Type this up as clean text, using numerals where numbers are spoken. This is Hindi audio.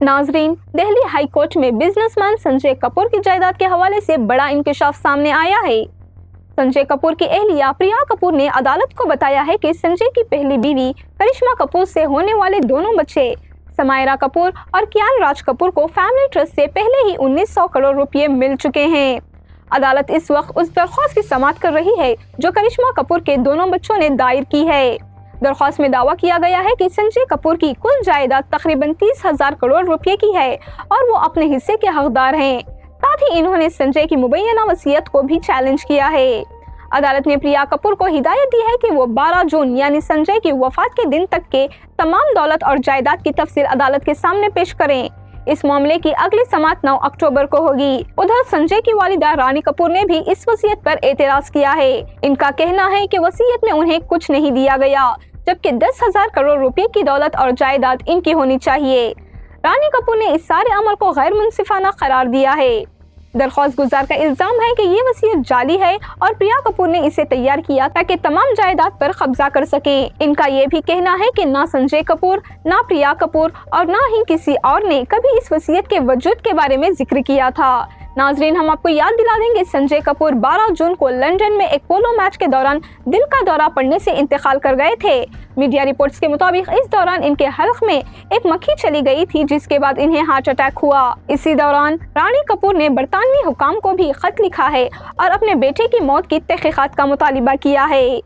नाजरीन, दिल्ली हाई कोर्ट में बिजनेसमैन संजय कपूर की जायदाद के हवाले से बड़ा इंकशाफ सामने आया है। संजय कपूर की अहलिया प्रिया कपूर ने अदालत को बताया है कि संजय की पहली बीवी करिश्मा कपूर से होने वाले दोनों बच्चे समायरा कपूर और कियान राज कपूर को फैमिली ट्रस्ट से पहले ही 1900 करोड़ रुपए मिल चुके हैं। अदालत इस वक्त उस दरख्वास्त की समाअत कर रही है जो करिश्मा कपूर के दोनों बच्चों ने दायर की है। दरख्वास्त में दावा किया गया है कि संजय कपूर की कुल जायदाद तकरीबन 30,000 करोड़ रुपए की है और वो अपने हिस्से के हकदार हैं। साथ ही इन्होंने संजय की मुबैना वसीयत को भी चैलेंज किया है। अदालत ने प्रिया कपूर को हिदायत दी है कि वो 12 जून यानी संजय की वफात के दिन तक के तमाम दौलत और जायदाद की तफसील अदालत के सामने पेश करें। इस मामले की अगली समाअत 9 अक्टूबर को होगी। उधर संजय की वालिदा रानी कपूर ने भी इस वसीयत पर एतराज किया है। इनका कहना है कि वसीयत में उन्हें कुछ नहीं दिया गया, जबकि 10,000 करोड़ रुपए की दौलत और जायदाद इनकी होनी चाहिए। रानी कपूर ने इस सारे अमल को गैर मुनसिफाना करार दिया है। दरख्वास्त गुजार का इल्जाम है कि ये वसीयत जाली है और प्रिया कपूर ने इसे तैयार किया ताकि तमाम जायदाद पर कब्जा कर सकें। इनका ये भी कहना है कि ना संजय कपूर, ना प्रिया कपूर और ना ही किसी और ने कभी इस वसीयत के वजूद के बारे में जिक्र किया था। नाजरीन, हम आपको याद दिला देंगे, संजय कपूर 12 जून को लंदन में एक पोलो मैच के दौरान दिल का दौरा पड़ने से इंतकाल कर गए थे। मीडिया रिपोर्ट्स के मुताबिक इस दौरान इनके हल्क में एक मक्खी चली गई थी, जिसके बाद इन्हें हार्ट अटैक हुआ। इसी दौरान रानी कपूर ने बरतानवी हुकाम को भी खत लिखा है और अपने बेटे की मौत की तहकीकात का मुतालिबा किया है।